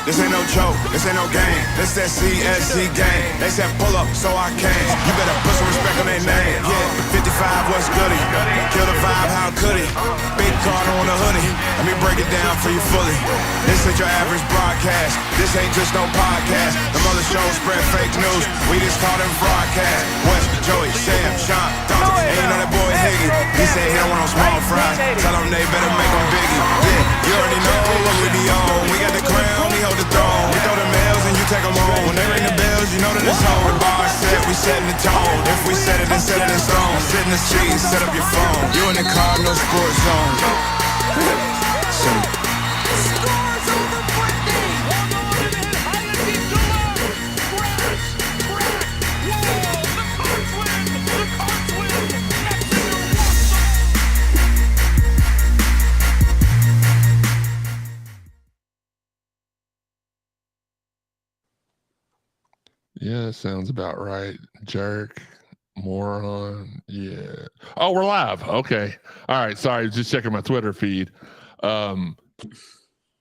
This ain't no joke, this ain't no game. This that CSZ game. They said pull up, so I came. You better put some respect on their name. Yeah, 55, what's goody? Kill the vibe, how could it? Big Cardinal on the hoodie. Let me break it down for you fully. This ain't your average broadcast. This ain't just no podcast. The mother shows spread fake news. We just call them broadcast. West, Joey, Sam, Shawn, Dante. Ain't you know that boy Higgy? He said he don't want no small fries. Tell them they better make them biggie. Yeah, you already know what we be on. We got the crown, we hold the throne. We throw the mails and you take them home. When they ring the bells, you know that it's home. The bar set, we setting the tone. If we set it, then set it in stone. Sit in the seat, set up your phone. You in the Cardinal sports zone. Yeah, that sounds about right. Jerk, moron. Yeah. Oh, we're live. Okay. All right. Sorry, just checking my Twitter feed.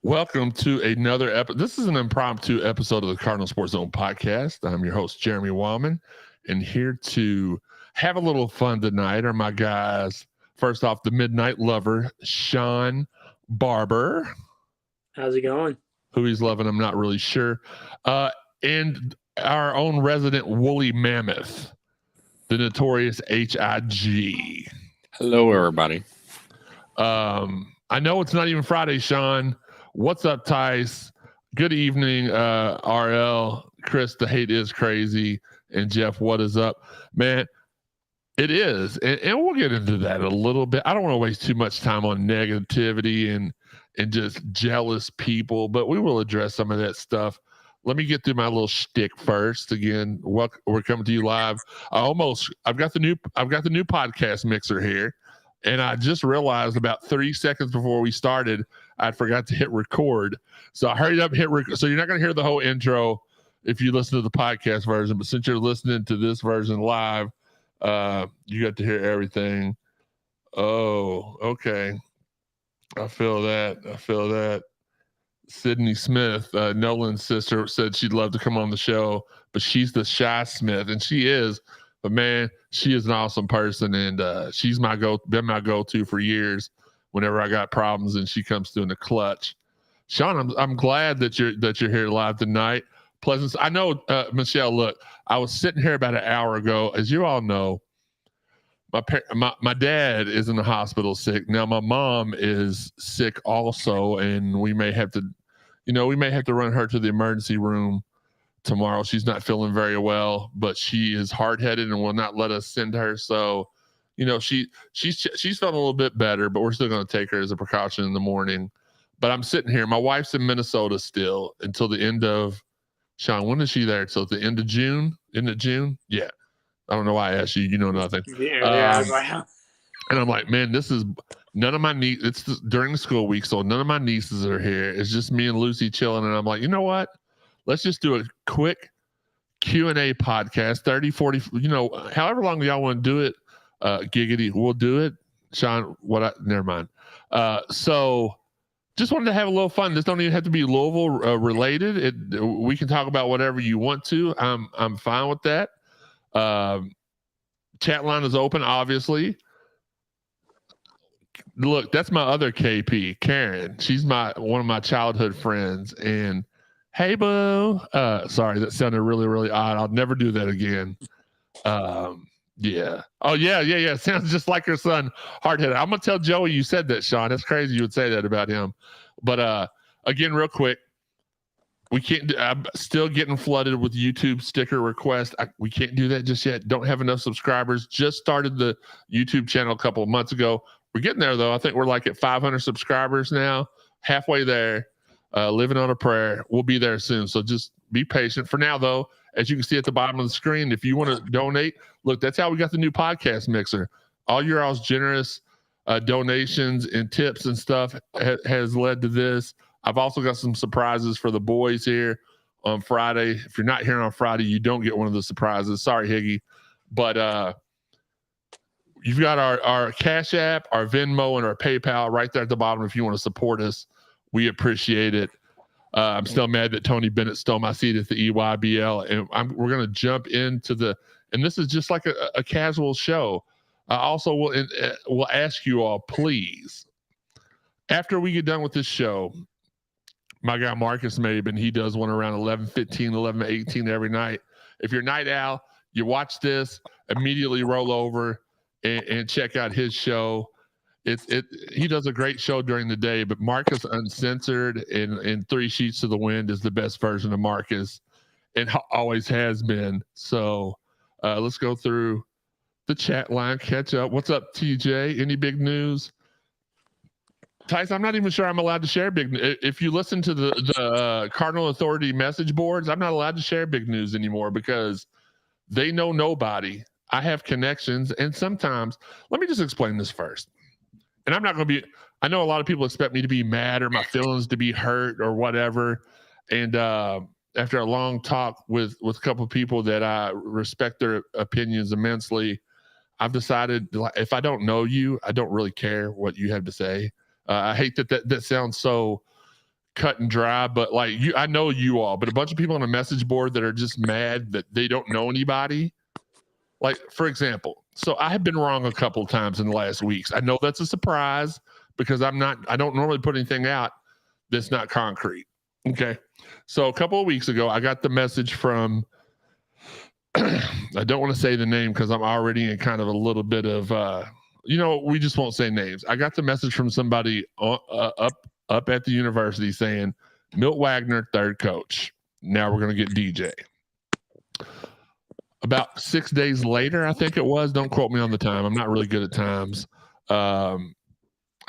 Welcome to another episode. This is an impromptu episode of the Cardinal Sports Zone podcast. I'm your host, Jeremy Wallman, and here to have a little fun tonight are my guys. First off, the Midnight Lover, Shawn Barber. How's it going? Who he's loving, I'm not really sure. And our own resident woolly mammoth, the notorious HIG. Hello, everybody. I know it's not even Friday, Shawn. What's up, Tice? Good evening, RL. Chris, the hate is crazy. And Jeff, what is up? Man, it is. And we'll get into that a little bit. I don't want to waste too much time on negativity and just jealous people, but we will address some of that stuff. Let me get through my little shtick first. Again, we're coming to you live. I've got the new podcast mixer here, and I just realized about 30 seconds before we started, I forgot to hit record. So I hurried up, hit record. So you're not going to hear the whole intro if you listen to the podcast version, but since you're listening to this version live, you got to hear everything. Oh, okay. I feel that. Sydney Smith, Nolan's sister, said she'd love to come on the show, but she's the shy Smith, and she is. But man, she is an awesome person, and she's been my go-to for years. Whenever I got problems, and she comes through in the clutch. Shawn, I'm glad that you're here live tonight. Pleasant. I know, Michelle. Look, I was sitting here about an hour ago, as you all know. My dad is in the hospital sick now. My mom is sick also, and we may have to run her to the emergency room tomorrow. She's not feeling very well, but she is hard-headed and will not let us send her. So, she's feeling a little bit better, but we're still going to take her as a precaution in the morning. But I'm sitting here. My wife's in Minnesota still until the end of Shawn. When is she there? Till the end of June? End of June? Yeah. I don't know why I asked you. You know nothing. Yeah. And I'm like, man, this is none of my nieces. It's during the school week, so none of my nieces are here. It's just me and Lucy chilling. And I'm like, you know what? Let's just do a quick Q&A podcast, 30, 40, however long y'all want to do it. Giggity, we'll do it. Shawn, never mind. So just wanted to have a little fun. This don't even have to be Louisville related. We can talk about whatever you want to. I'm fine with that. Chat line is open, obviously. Look, that's my other KP, Karen. She's one of my childhood friends. And hey, boo. Sorry, that sounded really, really odd. I'll never do that again. Yeah. Oh, yeah. Sounds just like her son, hard-headed. I'm gonna tell Joey you said that, Shawn. That's crazy you would say that about him. But again, real quick. We can't. I'm still getting flooded with YouTube sticker requests. We can't do that just yet. Don't have enough subscribers. Just started the YouTube channel a couple of months ago. We're getting there though. I think we're like at 500 subscribers now. Halfway there. Living on a prayer. We'll be there soon. So just be patient. For now though, as you can see at the bottom of the screen, if you want to donate, look, that's how we got the new podcast mixer. All your all's generous donations and tips and stuff has led to this. I've also got some surprises for the boys here on Friday. If you're not here on Friday, you don't get one of the surprises. Sorry, Higgy. But you've got our Cash App, our Venmo, and our PayPal right there at the bottom if you want to support us. We appreciate it. I'm still mad that Tony Bennett stole my seat at the EYBL, and we're going to jump into and this is just like a casual show. I also will ask you all, please, after we get done with this show, my guy Marcus Maben, he does one around 11:15, 11:18 every night. If you're a night owl, you watch this, immediately roll over and check out his show. He does a great show during the day, but Marcus Uncensored in 3 Sheets to the Wind is the best version of Marcus, and always has been. So let's go through the chat line, catch up. What's up, TJ? Any big news? Tyson, I'm not even sure I'm allowed to share big news. If you listen to the Cardinal Authority message boards, I'm not allowed to share big news anymore because they know nobody. I have connections, and sometimes, let me just explain this first. And I'm not going to be, I know a lot of people expect me to be mad or my feelings to be hurt or whatever. And after a long talk with a couple of people that I respect their opinions immensely, I've decided, if I don't know you, I don't really care what you have to say. I hate that sounds so cut and dry, but like I know you all, but a bunch of people on a message board that are just mad that they don't know anybody. Like, for example, so I have been wrong a couple of times in the last weeks. I know that's a surprise because I don't normally put anything out that's not concrete. Okay. So a couple of weeks ago, I got the message from, I don't want to say the name because I'm already in kind of a little bit of, we just won't say names. I got the message from somebody up at the university saying, Milt Wagner, third coach. Now we're going to get DJ. About 6 days later, I think it was. Don't quote me on the time. I'm not really good at times. I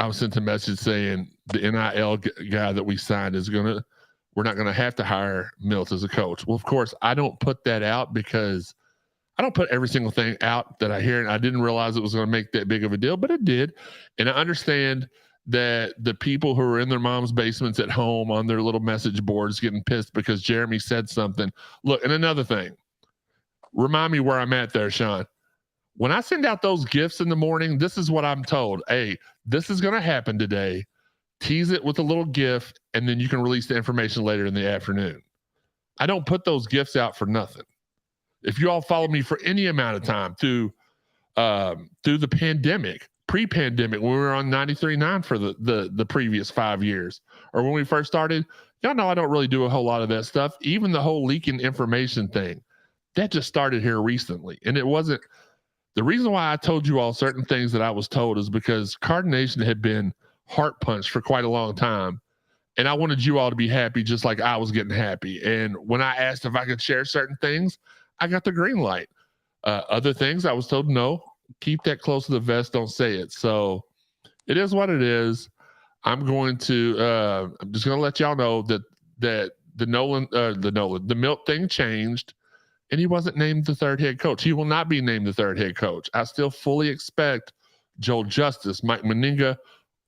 was sent a message saying the NIL guy that we signed we're not going to have to hire Milt as a coach. Well, of course, I don't put that out because I don't put every single thing out that I hear, and I didn't realize it was going to make that big of a deal, but it did. And I understand that the people who are in their mom's basements at home on their little message boards getting pissed because Jeremy said something. Look, and another thing, remind me where I'm at there, Shawn. When I send out those gifts in the morning, this is what I'm told. Hey, this is going to happen today. Tease it with a little gift, and then you can release the information later in the afternoon. I don't put those gifts out for nothing. If you all follow me for any amount of time through the pandemic, pre-pandemic, when we were on 93.9 for the previous 5 years, or when we first started, y'all know I don't really do a whole lot of that stuff. Even the whole leaking information thing, that just started here recently. And it wasn't, the reason why I told you all certain things that I was told is because Cardination had been heart punched for quite a long time. And I wanted you all to be happy just like I was getting happy. And when I asked if I could share certain things, I got the green light. Other things I was told, no, keep that close to the vest. Don't say it. So it is what it is. I'm just going to let y'all know that the Milt thing changed, and he wasn't named the third head coach. He will not be named the third head coach. I still fully expect Joel Justice, Mike Meninga,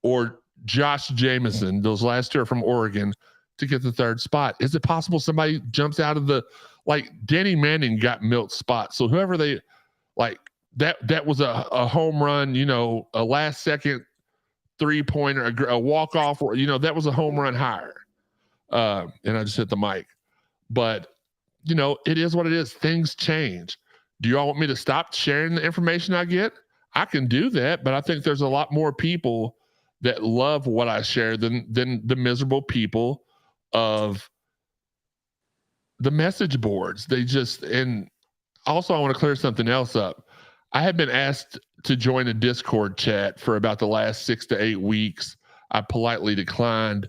or Josh Jameson, those last two are from Oregon, to get the third spot. Is it possible somebody jumps out of like Danny Manning got Milt's spot? So whoever they like, that was a home run, a last second 3-pointer, a walk off, that was a home run hire. And I just hit the mic, but it is what it is. Things change. Do you all want me to stop sharing the information I get? I can do that, but I think there's a lot more people that love what I share than the miserable people of the message boards. And also I want to clear something else up. I have been asked to join a Discord chat for about the last 6 to 8 weeks. I politely declined.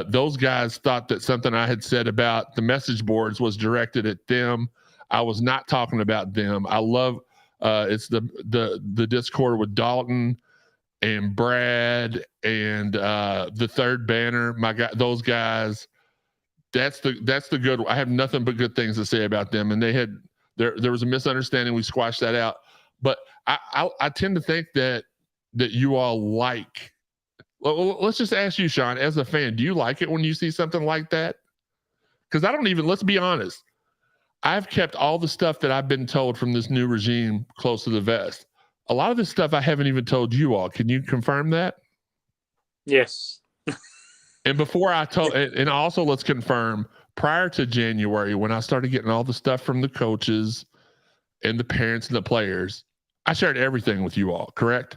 Those guys thought that something I had said about the message boards was directed at them. I was not talking about them. I love it's the Discord with Dalton and Brad and the third banner. My guy, those guys. That's the good. I have nothing but good things to say about them. And there was a misunderstanding. We squashed that out. But I tend to think that you all like. Well, let's just ask you, Shawn, as a fan, do you like it when you see something like that? Because let's be honest. I've kept all the stuff that I've been told from this new regime close to the vest. A lot of this stuff I haven't even told you all. Can you confirm that? Yes. And before I told, and also let's confirm, prior to January, when I started getting all the stuff from the coaches and the parents and the players, I shared everything with you all, correct?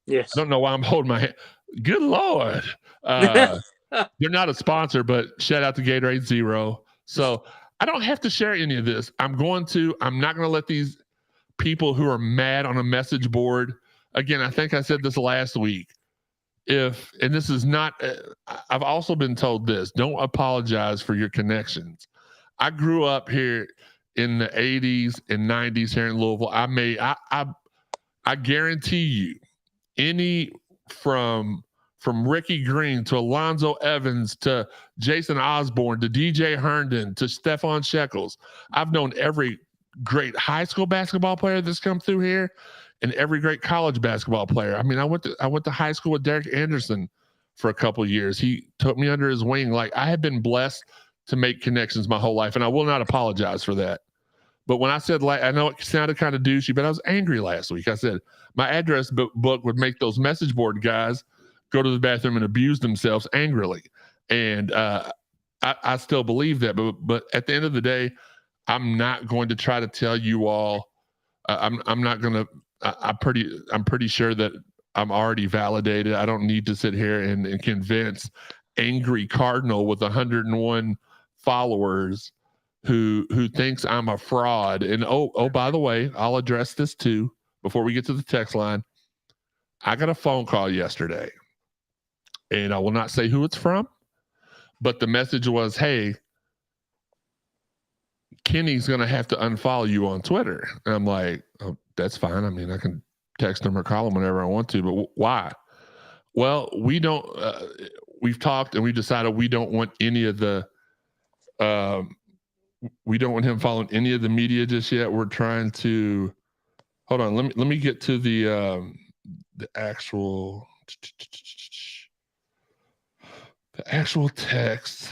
Yes. I don't know why I'm holding my hand. Good Lord. They're not a sponsor, but shout out to Gatorade Zero. So I don't have to share any of this. I'm not going to let these people who are mad on a message board. Again, I think I said this last week. And this is not, I've also been told this, don't apologize for your connections. I grew up here in the 80s and 90s here in Louisville. I guarantee you, any from Ricky Green to Alonzo Evans to Jason Osborne to DJ Herndon to Stephon Shekels, I've known every great high school basketball player that's come through here and every great college basketball player. I mean, I went to high school with Derek Anderson for a couple of years. He took me under his wing. Like, I have been blessed to make connections my whole life, and I will not apologize for that. But when I said, like, I know it sounded kind of douchey, but I was angry last week. I said my address book would make those message board guys go to the bathroom and abuse themselves angrily. And I still believe that. But at the end of the day, I'm not going to try to tell you all. I'm not going to. I'm pretty sure that I'm already validated. I don't need to sit here and convince angry Cardinal with 101 followers who thinks I'm a fraud. And oh, by the way, I'll address this too before we get to the text line. I got a phone call yesterday, and I will not say who it's from, but the message was, "Hey, Kenny's going to have to unfollow you on Twitter." And I'm like, "Oh, that's fine. I mean, I can text him or call him whenever I want to, but why?" Well, we don't, we've talked and we decided we don't want any of the, we don't want him following any of the media just yet. We're trying to, hold on. Let me get to the actual text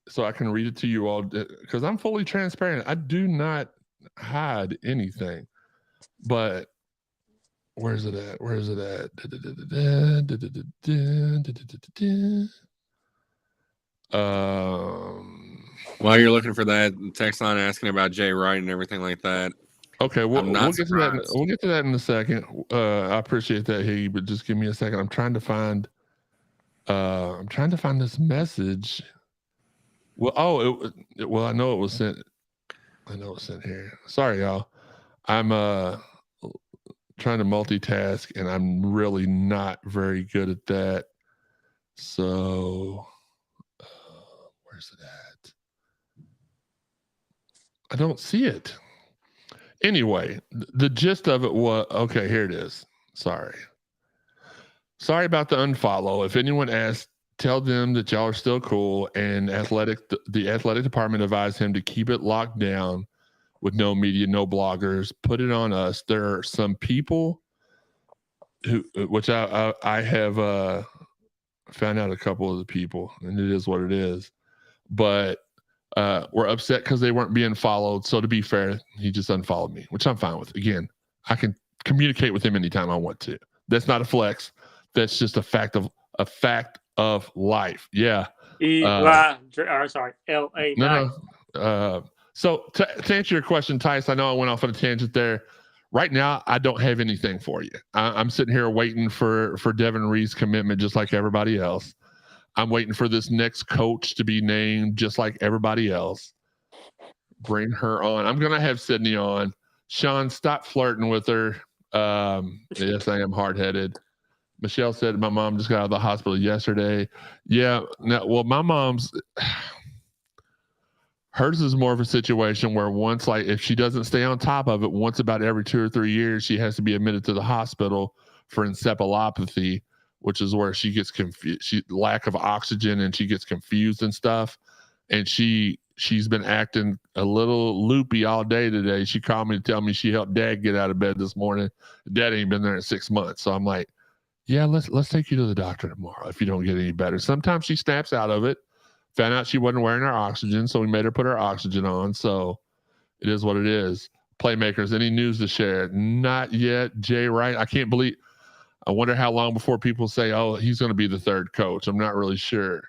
so I can read it to you all, because I'm fully transparent. I do not hide anything. But where's it at? While you're looking for that, text line asking about Jay Wright and everything like that. Okay, we'll get to that. We'll get to that in a second. I appreciate that, Higgy, but just give me a second. I'm trying to find this message. Well, I know it was sent. I know it's sent here. Sorry, y'all. I'm trying to multitask, and I'm really not very good at that. So, where's it at? I don't see it. Anyway, the gist of it was, okay, here it is. Sorry about the unfollow. If anyone asks, tell them that y'all are still cool, and the athletic department advised him to keep it locked down with no media, no bloggers. Put it on us. There are some people which I have found out a couple of the people, and it is what it is. But we're upset because they weren't being followed. So to be fair, he just unfollowed me, which I'm fine with. Again, I can communicate with him anytime I want to. That's not a flex. That's just a fact of life. Yeah. Sorry, L-A. No. So to answer your question, Tice, I know I went off on a tangent there. Right now, I don't have anything for you. I'm sitting here waiting for Devin Reed's commitment, just like everybody else. I'm waiting for this next coach to be named, just like everybody else. Bring her on. I'm gonna have Sydney on. Shawn, stop flirting with her. Yes, I am hard-headed. Michelle said my mom just got out of the hospital yesterday. Yeah. No, well, my mom's. Hers is more of a situation where once, like, if she doesn't stay on top of it, once about every 2 or 3 years, she has to be admitted to the hospital for encephalopathy, which is where she gets confused, lack of oxygen, and she gets confused and stuff. And she's been acting a little loopy all day today. She called me to tell me she helped Dad get out of bed this morning. Dad ain't been there in 6 months. So I'm like, yeah, let's take you to the doctor tomorrow if you don't get any better. Sometimes she snaps out of it. Found out she wasn't wearing her oxygen, so we made her put her oxygen on. So it is what it is. Playmakers, any news to share? Not yet. Jay Wright, I can't believe I wonder how long before people say, "Oh, he's going to be the third coach." I'm not really sure.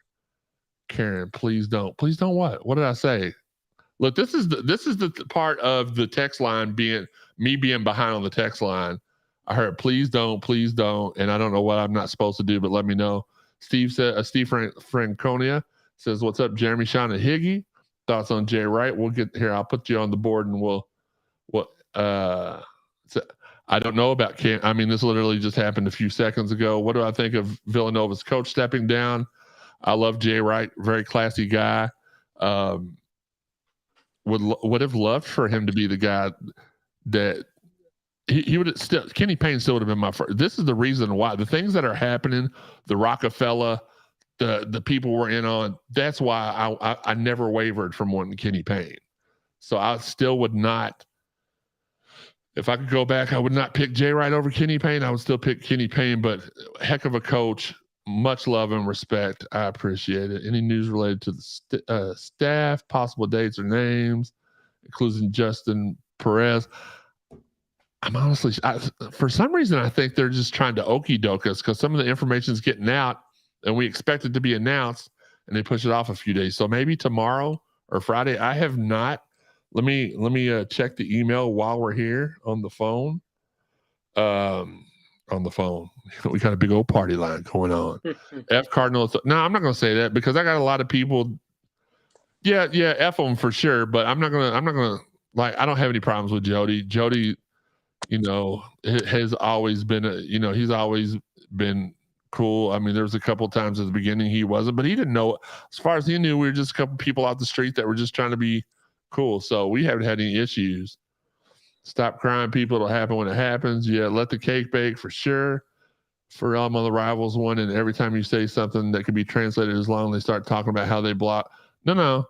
Karen, please don't. Please don't what? What did I say? Look, this is the part of the text line being behind on the text line. I heard, please don't, and I don't know what I'm not supposed to do, but let me know. Steve Franconia says, "What's up, Jeremy, Shawn, and Higgy? Thoughts on Jay Wright?" We'll get here. I'll put you on the board, and I don't know about Cam. I mean, this literally just happened a few seconds ago. What do I think of Villanova's coach stepping down? I love Jay Wright, very classy guy. Would have loved for him to be the guy that he would still. Kenny Payne still would have been my first. This is the reason why the things that are happening, the Rockefeller, the people we're in on. That's why I never wavered from wanting Kenny Payne. So I still would not. If I could go back, I would not pick Jay Wright over Kenny Payne. I would still pick Kenny Payne, but heck of a coach. Much love and respect. I appreciate it. Any news related to the staff, possible dates or names, including Justin Perez? I'm honestly, for some reason, I think they're just trying to okie doke us because some of the information is getting out and we expect it to be announced and they push it off a few days. So maybe tomorrow or Friday. I have not. Let me check the email while we're here on the phone. On the phone, we got a big old party line going on. F Cardinal. No, I'm not going to say that because I got a lot of people. Yeah, F them for sure. But I'm not gonna like. I don't have any problems with Jody. Jody, has always been he's always been cool. I mean, there was a couple times at the beginning he wasn't, but he didn't know. As far as he knew, we were just a couple people out the street that were just trying to be cool. So we haven't had any issues. Stop crying, people. It'll happen when it happens. Yeah, let the cake bake for sure. For on the Rivals one, and every time you say something that could be translated as long, they start talking about how they block. No.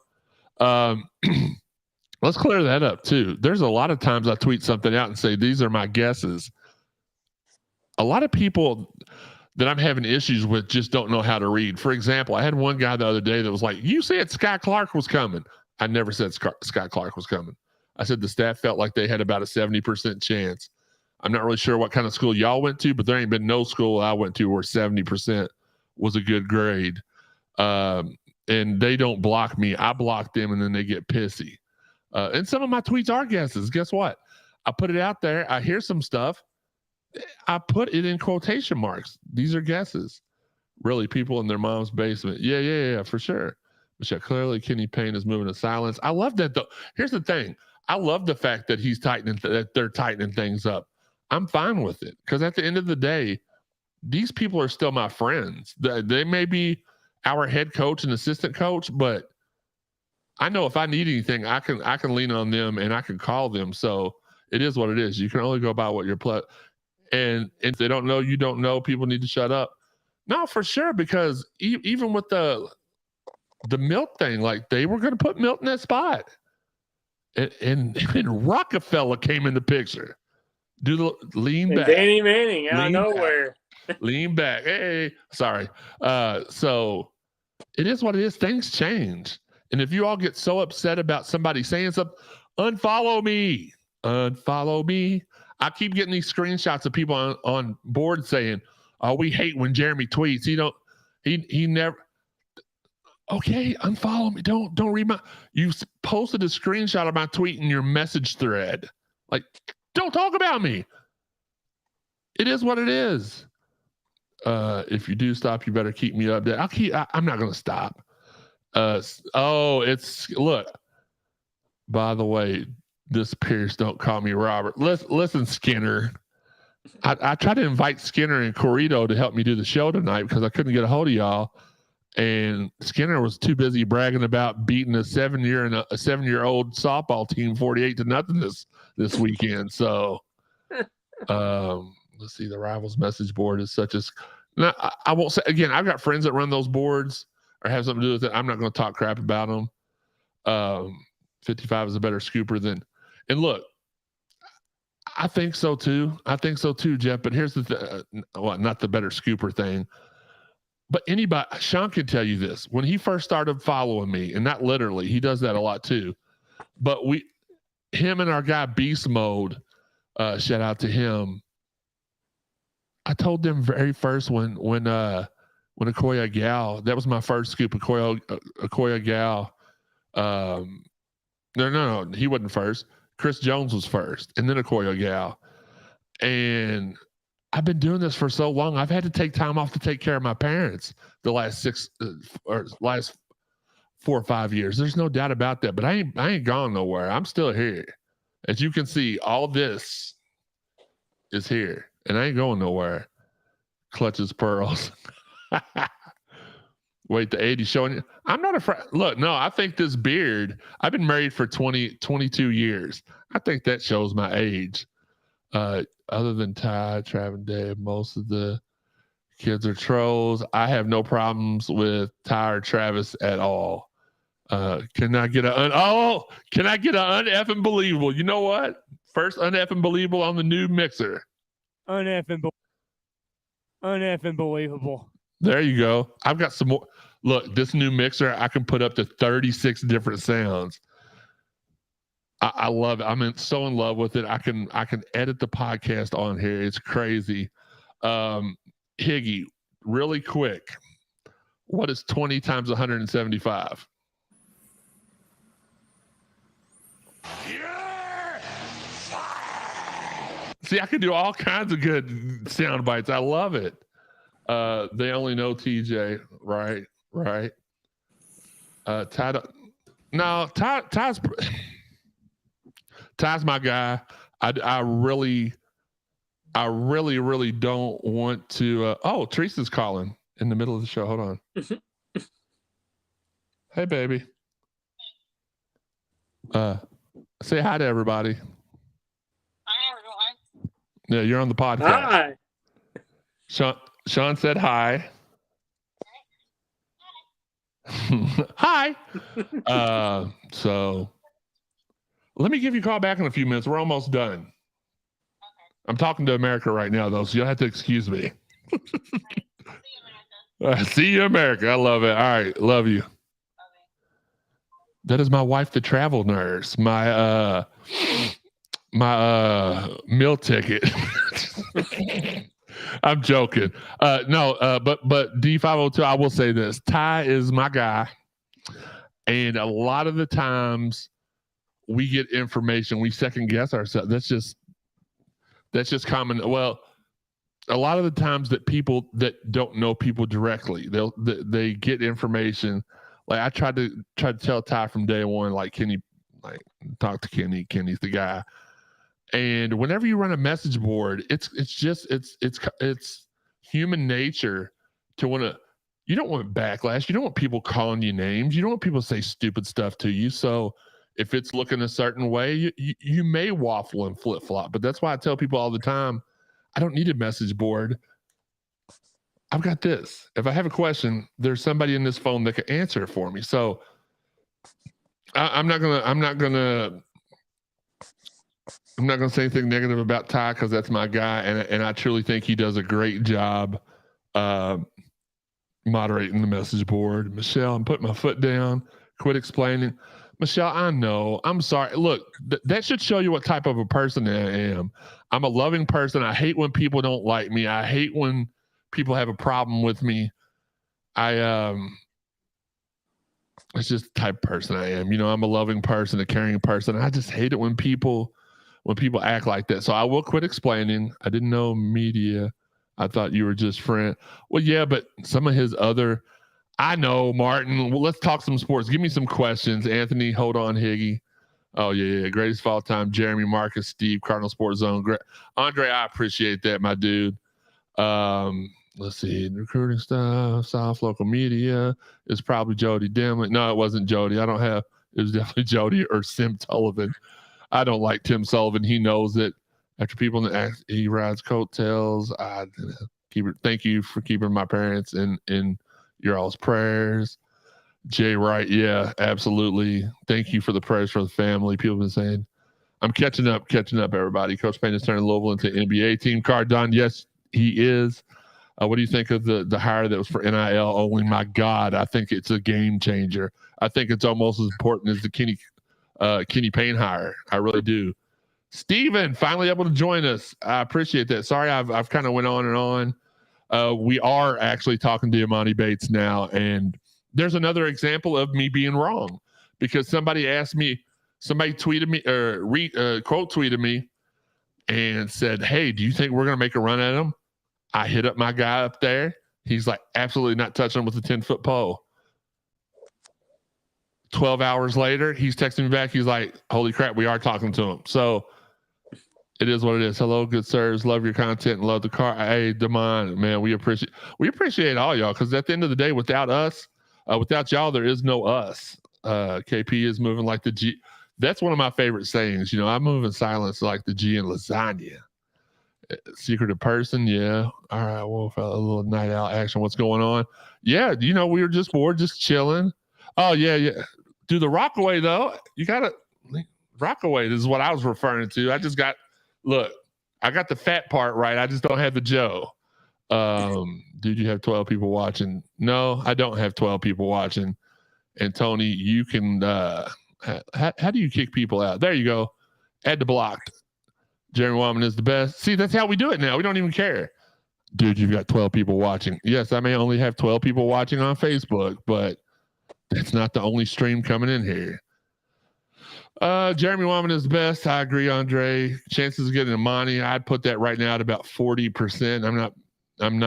Let's clear that up too. There's a lot of times I tweet something out and say, "These are my guesses." A lot of people that I'm having issues with just don't know how to read. For example, I had one guy the other day that was like, "You said Scott Clark was coming." I never said Scott Clark was coming. I said the staff felt like they had about a 70% chance. I'm not really sure what kind of school y'all went to, but there ain't been no school I went to where 70% was a good grade. And they don't block me. I block them, and then they get pissy. And some of my tweets are guesses. Guess what? I put it out there. I hear some stuff. I put it in quotation marks. These are guesses. Really, people in their mom's basement. Yeah, for sure. But clearly Kenny Payne is moving to silence. I love that, though. Here's the thing. I love the fact that he's that they're tightening things up. I'm fine with it because at the end of the day, these people are still my friends. They may be our head coach and assistant coach, but I know if I need anything, I can lean on them and I can call them. So it is what it is. You can only go by what you're and if they don't know, you don't know. People need to shut up. No, for sure, because even with the Milt thing, like they were going to put Milt in that spot. And Rockefeller came in the picture. Do the lean back. Danny Manning out of nowhere. Lean back. Hey, sorry. So it is what it is. Things change. And if you all get so upset about somebody saying something, unfollow me. Unfollow me. I keep getting these screenshots of people on board saying, "Oh, we hate when Jeremy tweets. He never." Okay, unfollow me. Don't read you posted a screenshot of my tweet in your message thread. Like, don't talk about me. It is what it is. If you do stop, you better keep me updated. I'm not going to stop. Look, by the way, this Pierce, don't call me Robert. Listen, Skinner. I tried to invite Skinner and Corrido to help me do the show tonight because I couldn't get a hold of y'all. And Skinner was too busy bragging about beating a 7-year-old softball team 48-0 this weekend. So, let's see. The Rivals message board is such as. Now, I won't say again. I've got friends that run those boards or have something to do with it. I'm not going to talk crap about them. 55 is a better scooper than. And look, I think so too. Jeff. But here's the not the better scooper thing. But anybody, Shawn can tell you this. When he first started following me, and not literally, he does that a lot too. But him and our guy Beast Mode, shout out to him. I told them very first when Okoye Gal, that was my first scoop. Okoye Gal. No, he wasn't first. Chris Jones was first, and then Okoye Gal. And I've been doing this for so long. I've had to take time off to take care of my parents the last last 4 or 5 years. There's no doubt about that. But I ain't gone nowhere. I'm still here. As you can see, all this is here, and I ain't going nowhere. Clutches pearls. Wait, the 80 showing you. I'm not afraid. Look, no, I think this beard, I've been married for 22 years. I think that shows my age. Other than Ty, Trav, and Dave, most of the kids are trolls. I have no problems with Ty or Travis at all. Can I get an uneffing believable? You know what? First uneffing believable on the new mixer. Uneffing believable. There you go. I've got some more. Look, this new mixer, I can put up to 36 different sounds. I love it. I'm so in love with it. I can edit the podcast on here. It's crazy. Higgy, really quick. What is 20 times 175? See, I can do all kinds of good sound bites. I love it. They only know TJ, right? Ty's my guy. I really don't want to. Teresa's calling in the middle of the show. Hold on. Hey, baby. Say hi to everybody. Hi, everyone. Yeah, you're on the podcast. Hi. Shawn said hi. Hi. So let me give you a call back in a few minutes. We're almost done. Okay. I'm talking to America right now, though, so you'll have to excuse me. See you, America. I love it. All right. Love you. That is my wife, the travel nurse. My meal ticket. I'm joking. But D502, I will say this. Ty is my guy. And a lot of the times we get information, we second guess ourselves. That's just common. Well, a lot of the times that people that don't know people directly, they get information. Like I tried to tell Ty from day one, like Kenny, like talk to Kenny. Kenny's the guy. And whenever you run a message board, it's human nature to want to. You don't want backlash. You don't want people calling you names. You don't want people to say stupid stuff to you. So if it's looking a certain way, you may waffle and flip flop. But that's why I tell people all the time, I don't need a message board. I've got this. If I have a question, there's somebody in this phone that can answer it for me. So I'm not gonna say anything negative about Ty because that's my guy, and I truly think he does a great job moderating the message board. Michelle, I'm putting my foot down. Quit explaining. Michelle, I know. I'm sorry. Look, that should show you what type of a person I am. I'm a loving person. I hate when people don't like me. I hate when people have a problem with me. It's just the type of person I am. You know, I'm a loving person, a caring person. I just hate it when people act like that. So I will quit explaining. I didn't know media. I thought you were just friend. Well, yeah, but some of his other, I know, Martin. Well, let's talk some sports. Give me some questions. Anthony, hold on, Higgy. Oh, yeah. Greatest of all time. Jeremy, Marcus, Steve, Cardinal Sports Zone. Andre, I appreciate that, my dude. Let's see. Recruiting stuff, South local media. It's probably Jody Dimley. No, it wasn't Jody. It was definitely Jody or Sim Sullivan. I don't like Tim Sullivan. He knows it. After people he rides coattails. Thank you for keeping my parents in your all's prayers. Jay Wright, yeah, absolutely. Thank you for the prayers for the family. People have been saying, I'm catching up, everybody. Coach Payne is turning Louisville into NBA team. Cardinal, yes, he is. What do you think of the hire that was for NIL only? My God, I think it's a game changer. I think it's almost as important as the Kenny Payne hire. I really do. Steven, finally able to join us. I appreciate that. Sorry, I've kind of went on and on. We are actually talking to Imani Bates now, and there's another example of me being wrong because somebody tweeted me or quote tweeted me and said, "Hey, do you think we're gonna make a run at him?" I hit up my guy up there. He's like, "Absolutely not touching him with a 10-foot pole." 12 hours later, he's texting me back. He's like, "Holy crap, we are talking to him." So it is what it is. Hello, good sirs. Love your content and love the car. Hey, Damon, man, we appreciate all y'all because at the end of the day, without us, without y'all, there is no us. KP is moving like the G. That's one of my favorite sayings. You know, I move in silence like the G in lasagna. Secretive person, yeah. All right, well, a little night out action. What's going on? Yeah, you know, we were just bored, just chilling. Oh, yeah. Do the Rockaway, though. You got to Rockaway. This is what I was referring to. I got the fat part right. I just don't have the Joe. Dude, you have 12 people watching. No, I don't have 12 people watching. And Tony, you can, how do you kick people out? There you go. Add to blocked. Jeremy Woman is the best. See, that's how we do it now. We don't even care. Dude, you've got 12 people watching. Yes, I may only have 12 people watching on Facebook, but that's not the only stream coming in here. Jeremy Woman is the best. I agree, Andre. Chances of getting Imani, I'd put that right now at about 40%. I'm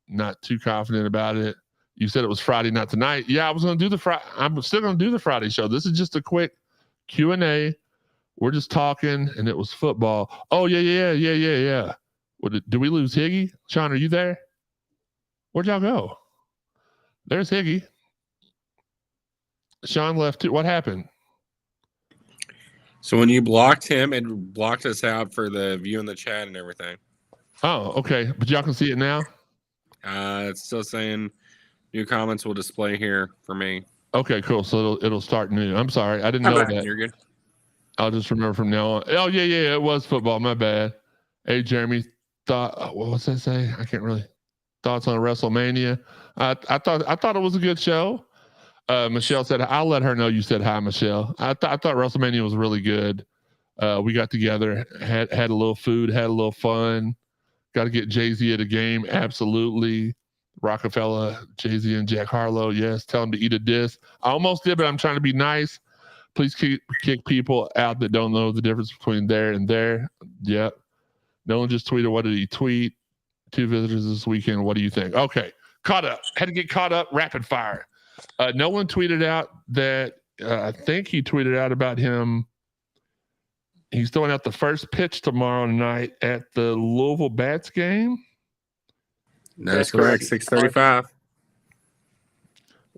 not too confident about it. You said it was Friday, not tonight. Yeah, I'm still going to do the Friday show. This is just a quick Q&A. We're just talking, and it was football. Oh, yeah. Did we lose Higgy? Shawn, are you there? Where'd y'all go? There's Higgy. Shawn left too. What happened? So when you blocked him, it blocked us out for the view in the chat and everything. Oh, okay. But y'all can see it now? It's still saying new comments will display here for me. Okay, cool. So it'll start new. I'm sorry. I didn't know that. You're good. I'll just remember from now on. Oh, yeah. It was football. My bad. Hey, Jeremy, what was that say? I can't really. Thoughts on WrestleMania? I thought it was a good show. Michelle said, I'll let her know you said hi, Michelle. I thought WrestleMania was really good. We got together, had a little food, had a little fun. Got to get Jay-Z at a game. Absolutely. Rockefeller, Jay-Z and Jack Harlow. Yes. Tell him to eat a disc. I almost did, but I'm trying to be nice. Please kick people out that don't know the difference between there and there. Yep. Nolan just tweeted. What did he tweet? 2 visitors this weekend. What do you think? Okay. Caught up. Had to get caught up. Rapid fire. Nolan tweeted out that I think he tweeted out about him. He's throwing out the first pitch tomorrow night at the Louisville Bats game. That's correct. 6:35.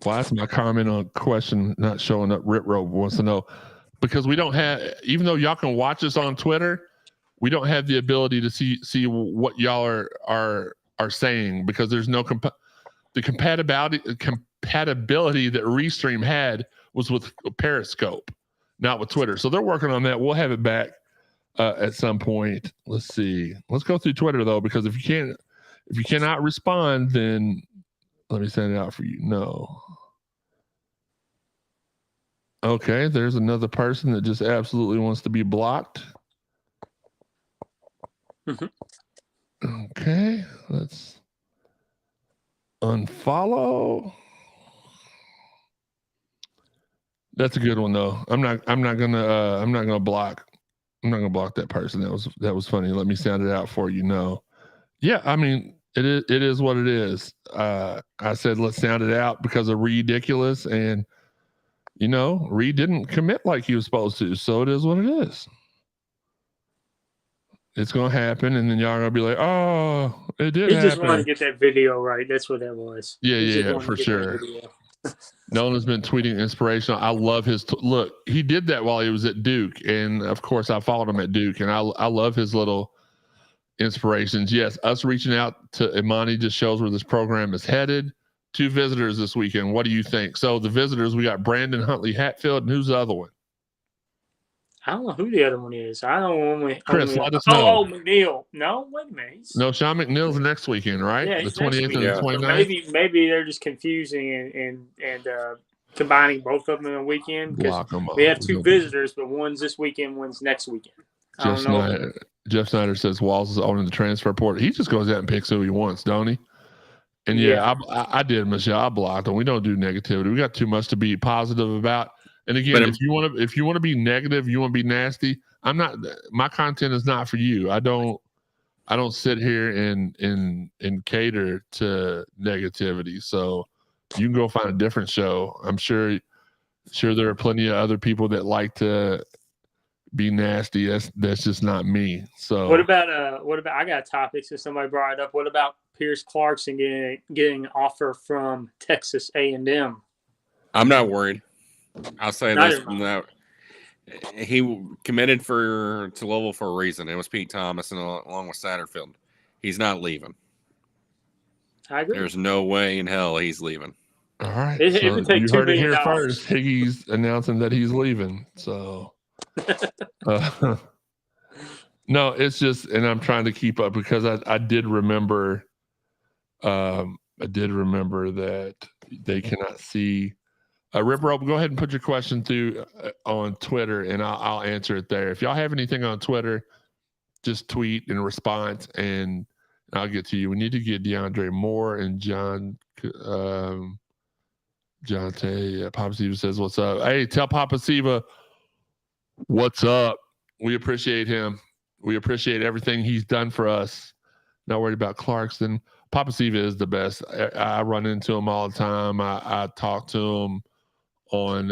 Why is my comment on question not showing up? Rip Rope wants to know because we don't have, even though y'all can watch us on Twitter, we don't have the ability to see what y'all are saying because there's no the compatibility that Restream had was with Periscope, not with Twitter. So they're working on that. We'll have it back at some point. Let's see. Let's go through Twitter though, because if you cannot respond, then let me send it out for you. No. Okay, there's another person that just absolutely wants to be blocked. Okay, let's unfollow. That's a good one though. I'm not gonna block that person. That was funny. Let me sound it out for you. No. Yeah, I mean it is what it is. I said let's sound it out because of ridiculous, and Reed didn't commit like he was supposed to, so it is what it is. It's gonna happen, and then y'all are gonna be like, "Oh, it did." He just wanted to get that video right. That's what that was. Yeah, for sure. Nolan has been tweeting inspirational. I love his look. He did that while he was at Duke, and of course, I followed him at Duke, and I love his little inspirations. Yes, us reaching out to Imani just shows where this program is headed. 2 visitors this weekend. What do you think? So the visitors, we got Brandon Huntley Hatfield, and who's the other one? I don't know who the other one is. I don't know. Chris, let us know. Oh, McNeil. No, wait a minute. No, Sean McNeil's next weekend, right? Yeah, the 28th and the 29th. So maybe they're just confusing and combining both of them in a weekend. Because we have 2 visitors, but one's this weekend, one's next weekend. Jeff Snyder says Walz is owning the transfer portal. He just goes out and picks who he wants, don't he? And I did, Michelle. I blocked him. We don't do negativity. We got too much to be positive about. And again, if you want to be negative, you want to be nasty. I'm not. My content is not for you. I don't sit here and cater to negativity. So you can go find a different show. I'm sure there are plenty of other people that like to be nasty. That's just not me. So what about I got a topic since somebody brought it up. What about Pierce Clarkson getting an offer from Texas A&M? I'm not worried. I'll say this from that. He committed to Louisville for a reason. It was Pete Thomas and along with Satterfield. He's not leaving. I agree. There's no way in hell he's leaving. All right. It would take you $2 heard it million. here first. Higgy's announcing that he's leaving. So no, it's just, and I'm trying to keep up because I did remember that they cannot see. Rip Rope, go ahead and put your question through on Twitter, and I'll answer it there. If y'all have anything on Twitter, just tweet in response, and I'll get to you. We need to get DeAndre Moore and John Tay. Papa Siva says, "What's up?" Hey, tell Papa Siva what's up. We appreciate him. We appreciate everything he's done for us. Not worried about Clarkson. Papa Siva is the best. I run into him all the time. I talk to him on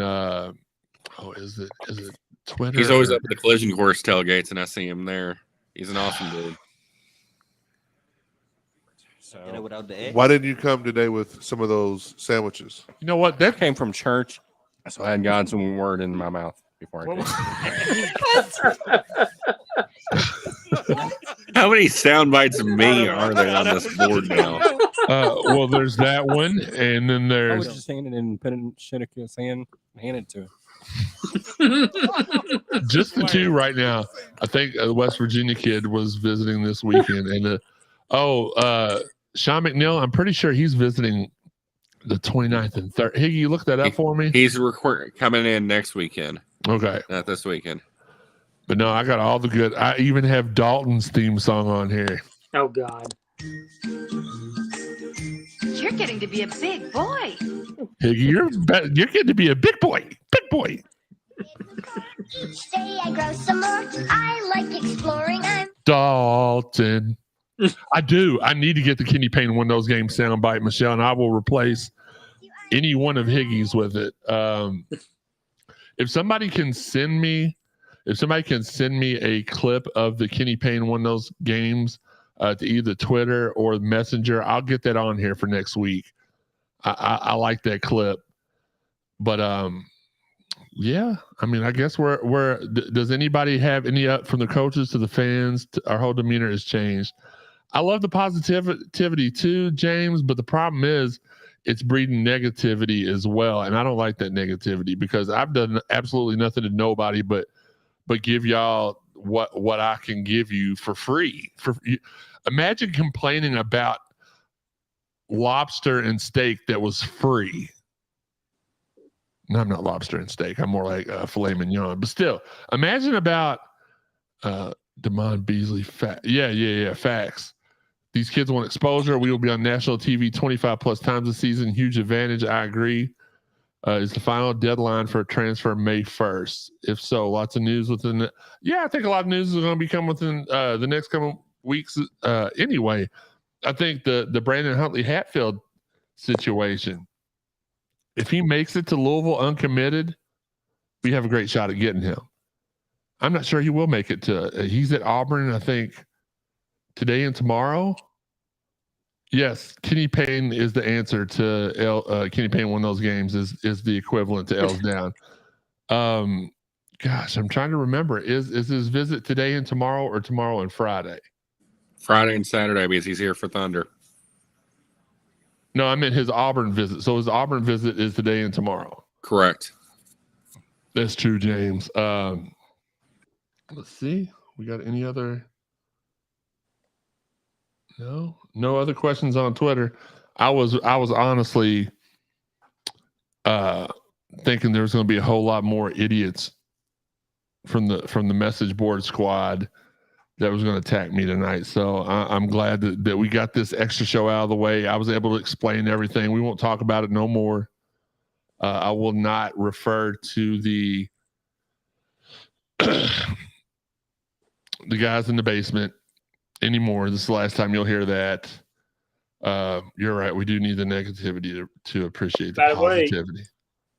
is it Twitter? He's always up at the collision course tailgates, and I see him there. He's an awesome dude. So, why didn't you come today with some of those sandwiches? You know what? That came from church, so I had gotten some word in my mouth before I came. How many sound bites of me are there on this board now? Well, there's that one, and then there's. I was just handing it and putting Shinika's hand and handed it to him. Just the two right now. I think a West Virginia kid was visiting this weekend, and Sean McNeil. I'm pretty sure he's visiting the 29th and 3rd. Higgy, you look that up for me. He's coming in next weekend. Okay, not this weekend. But no, I got all the good. I even have Dalton's theme song on here. Oh God. You're getting to be a big boy. Higgy, you're getting to be a big boy. Big boy. Each day I grow some more. I like exploring. Dalton. I do. I need to get the Kenny Payne win those games soundbite, Michelle, and I will replace any one of Higgy's with it. If somebody can send me a clip of the Kenny Payne won those games to either Twitter or Messenger, I'll get that on here for next week. I like that clip. But yeah, I mean, I guess does anybody have any up from the coaches to the fans? Our whole demeanor has changed. I love the positivity too, James, but the problem is it's breeding negativity as well. And I don't like that negativity because I've done absolutely nothing to nobody but give y'all what I can give you for free. Imagine complaining about lobster and steak that was free. No, I'm not lobster and steak. I'm more like filet mignon. But still, imagine about Damon Beasley. Facts. These kids want exposure. We will be on national TV 25 plus times a season. Huge advantage. I agree. Is the final deadline for a transfer May 1st? If so, lots of news within. I think a lot of news is going to be coming within the next couple weeks. Anyway, I think the Brandon Huntley Hatfield situation. If he makes it to Louisville uncommitted, we have a great shot at getting him. I'm not sure he will make it to. He's at Auburn, I think, today and tomorrow. Yes, Kenny Payne is the answer to Kenny Payne won those games is the equivalent to L's down. Gosh, I'm trying to remember. Is his visit today and tomorrow or tomorrow and Friday? Friday and Saturday because he's here for Thunder. No, I meant his Auburn visit. So his Auburn visit is today and tomorrow. Correct. That's true, James. Let's see. We got any other? No other questions on Twitter. I was honestly thinking there was going to be a whole lot more idiots from the message board squad that was going to attack me tonight. So I'm glad that we got this extra show out of the way. I was able to explain everything. We won't talk about it no more. I will not refer to the guys in the basement anymore. This is the last time you'll hear that. You're right. We do need the negativity to appreciate the positivity.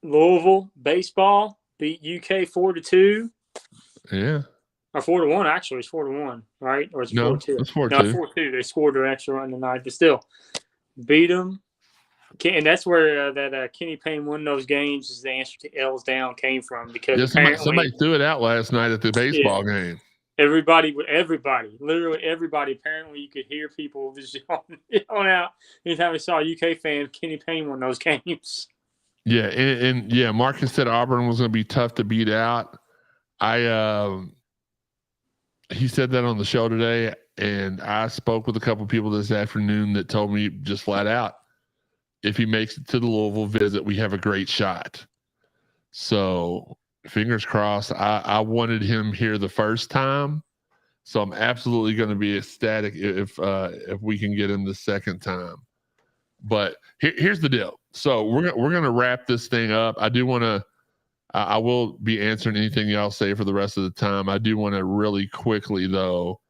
Louisville baseball beat UK 4-2. Yeah. Or 4-1, actually. It's 4-1, right? Or it's 4-2? It's 4-2. No, 4-2. They scored an extra run tonight, but still beat them. And that's where that Kenny Payne won those games is the answer to L's down came from. Because somebody threw it out last night at the baseball game. Everybody, literally everybody. Apparently, you could hear people just yelling out anytime we saw a UK fan. Kenny Payne won those games. Yeah, and yeah, Marcus said Auburn was going to be tough to beat out. He said that on the show today, and I spoke with a couple of people this afternoon that told me just flat out, if he makes it to the Louisville visit, we have a great shot. So fingers crossed. I wanted him here the first time, so I'm absolutely going to be ecstatic if we can get him the second time. But here's the deal. So we're gonna wrap this thing up. I do want to. I will be answering anything y'all say for the rest of the time. I do want to really quickly though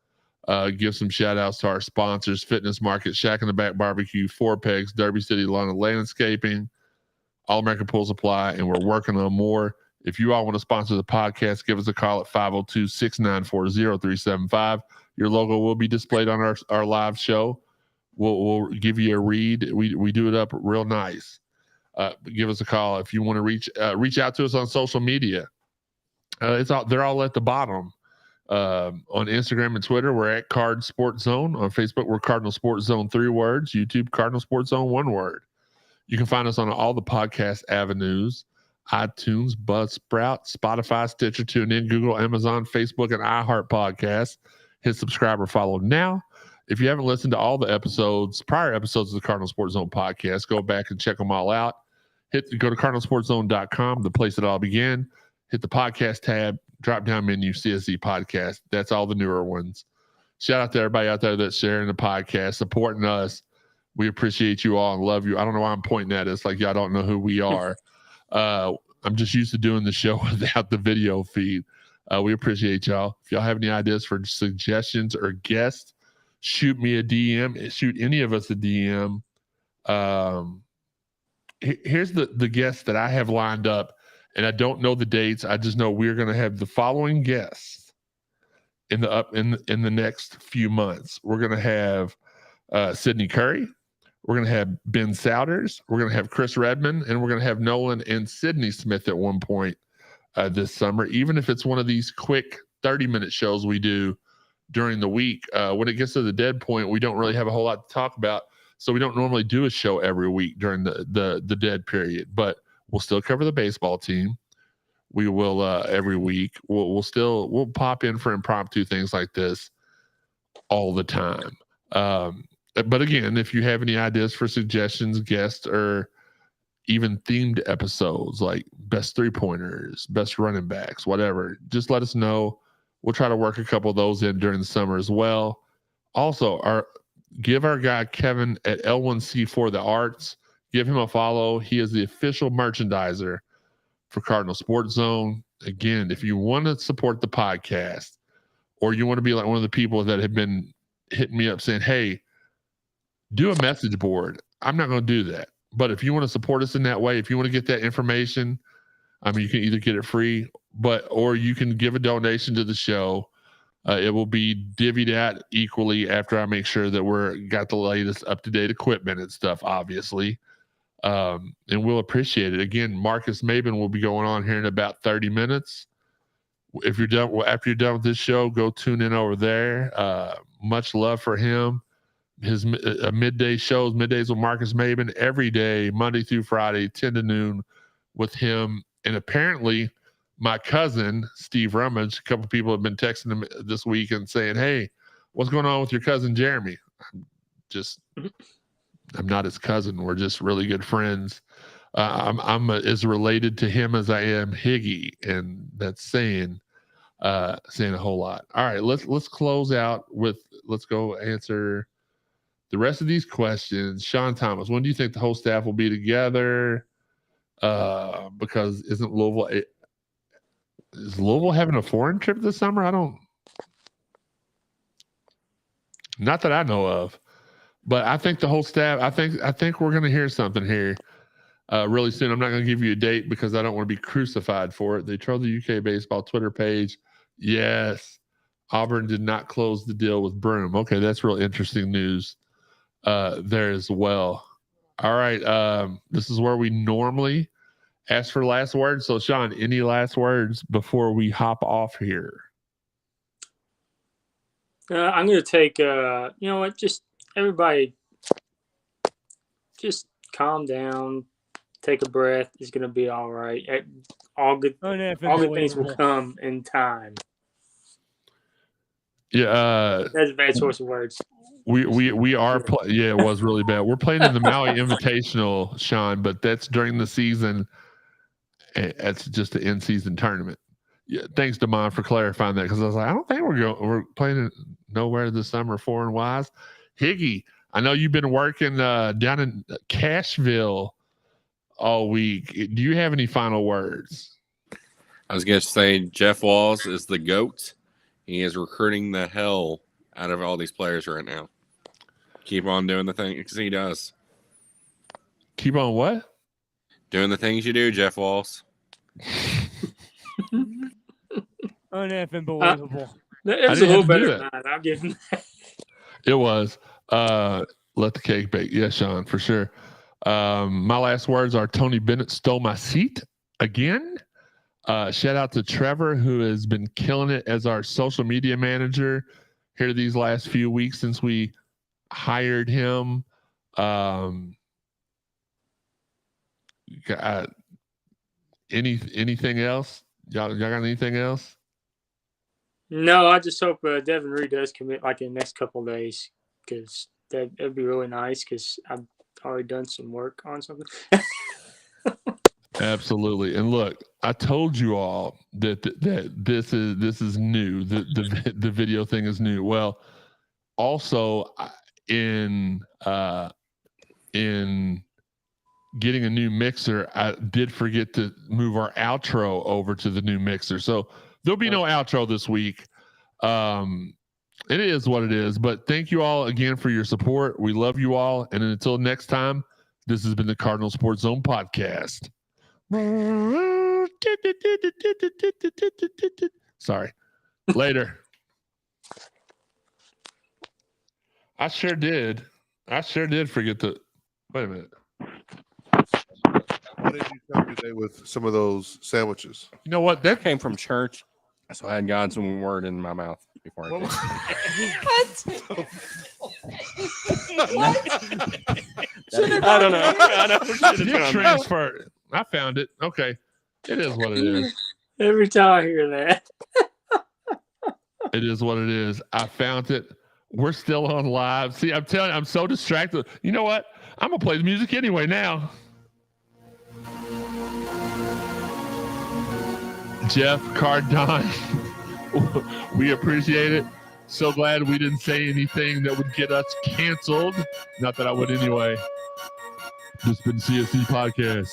give some shout outs to our sponsors: Fitness Market, Shack in the Back Barbecue, Four Pegs, Derby City Lawn and Landscaping, All American Pool Supply, and we're working on more. If you all want to sponsor the podcast, give us a call at 502-694-0375. Your logo will be displayed on our live show. We'll give you a read. We do it up real nice. Give us a call if you want to reach out to us on social media. They're all at the bottom. On Instagram and Twitter, we're at Card Sports Zone. On Facebook, we're Cardinal Sports Zone, 3 words. YouTube, Cardinal Sports Zone, 1 word. You can find us on all the podcast avenues: iTunes, Buzzsprout, Spotify, Stitcher, TuneIn, Google, Amazon, Facebook, and iHeart Podcasts. Hit subscribe or follow now. If you haven't listened to all the prior episodes of the Cardinal Sports Zone podcast, go back and check them all out. Go to cardinalsportszone.com, the place it all began. Hit the podcast tab, drop down menu, CSZ Podcast. That's all the newer ones. Shout out to everybody out there that's sharing the podcast, supporting us. We appreciate you all and love you. I don't know why I'm pointing at us like y'all don't know who we are. I'm just used to doing the show without the video feed. We appreciate y'all. If y'all have any ideas for suggestions or guests, shoot me a DM. Shoot any of us a DM. Here's the guests that I have lined up, and I don't know the dates. I just know we're going to have the following guests in the next few months. We're going to have Sydney Curry. We're going to have Ben Souders. We're going to have Chris Redmond, and we're going to have Nolan and Sydney Smith at one point this summer, even if it's one of these quick 30-minute shows we do during the week. When it gets to the dead point, we don't really have a whole lot to talk about, so we don't normally do a show every week during the dead period, but we'll still cover the baseball team. We will every week. We'll pop in for impromptu things like this all the time. But again, if you have any ideas for suggestions, guests, or even themed episodes like best 3-pointers, best running backs, whatever, just let us know. We'll try to work a couple of those in during the summer as well. Also, give our guy Kevin at L1C4 The Arts, give him a follow. He is the official merchandiser for Cardinal Sports Zone. Again, if you want to support the podcast, or you want to be like one of the people that have been hitting me up saying, hey, do a message board, I'm not going to do that. But if you want to support us in that way, if you want to get that information, I mean, you can either get it free, or you can give a donation to the show. It will be divvied out equally after I make sure that got the latest up-to-date equipment and stuff, obviously. And we'll appreciate it. Again, Marcus Maben will be going on here in about 30 minutes. If you're done, after you're done with this show, go tune in over there. Much love for him. His midday shows, middays with Marcus Maben, every day, Monday through Friday, 10 to noon with him. And apparently my cousin, Steve Rummage, a couple of people have been texting him this week and saying, hey, what's going on with your cousin Jeremy? I'm not his cousin. We're just really good friends. I'm as related to him as I am Higgy, and that's saying saying a whole lot. All right, let's close out with let's go answer the rest of these questions. Sean Thomas, when do you think the whole staff will be together? Because is Louisville having a foreign trip this summer? Not that I know of, but I think the whole staff. I think we're going to hear something here really soon. I'm not going to give you a date because I don't want to be crucified for it. They trolled the UK baseball Twitter page. Yes, Auburn did not close the deal with Broom. Okay, that's real interesting news there as well. All right, this is where we normally ask for last words. So, Sean, any last words before we hop off here? I'm going to take, you know what, just everybody just calm down, take a breath. It's going to be all right. All good things will come in time. Yeah. That's a bad choice of words. We are, it was really bad. We're playing in the Maui Invitational, Sean, but that's during the season. It's just the in-season tournament. Yeah, thanks, Damon, for clarifying that because I was like, I don't think we're playing nowhere this summer, foreign wise. Higgy, I know you've been working down in Cashville all week. Do you have any final words? I was going to say Jeff Walz is the GOAT. He is recruiting the hell out of all these players right now. Keep on doing the things he does. Keep on what? Doing the things you do, Jeff Walz. Unbelievable. It was a little better than that. I'll give him that. It was. Let the cake bake. Yeah, Sean, for sure. My last words are Tony Bennett stole my seat again. Shout out to Trevor, who has been killing it as our social media manager here these last few weeks since we hired him. Anything else? Y'all got anything else? No, I just hope Devin Reed does commit like in the next couple of days because that'd be really nice because I've already done some work on something. Absolutely. And look, I told you all that this is new. The video thing is new. Well, also in getting a new mixer, I did forget to move our outro over to the new mixer. So there'll be no outro this week. It is what it is. But thank you all again for your support. We love you all. And until next time, this has been the Cardinal Sports Zone Podcast. Sorry. Later. I sure did forget to. Wait a minute. Why did you come today with some of those sandwiches? You know what? That came from church, so I had gotten some word in my mouth before I came. I don't know. Did transfer. I found it. Okay. It is what it is. Every time I hear that. It is what it is. I found it. We're still on live. See, I'm telling you, I'm so distracted. You know what? I'm going to play the music anyway now. Jeff, Cardinal, we appreciate it. So glad we didn't say anything that would get us canceled. Not that I would anyway. This has been CSZ Podcast.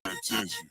Attention.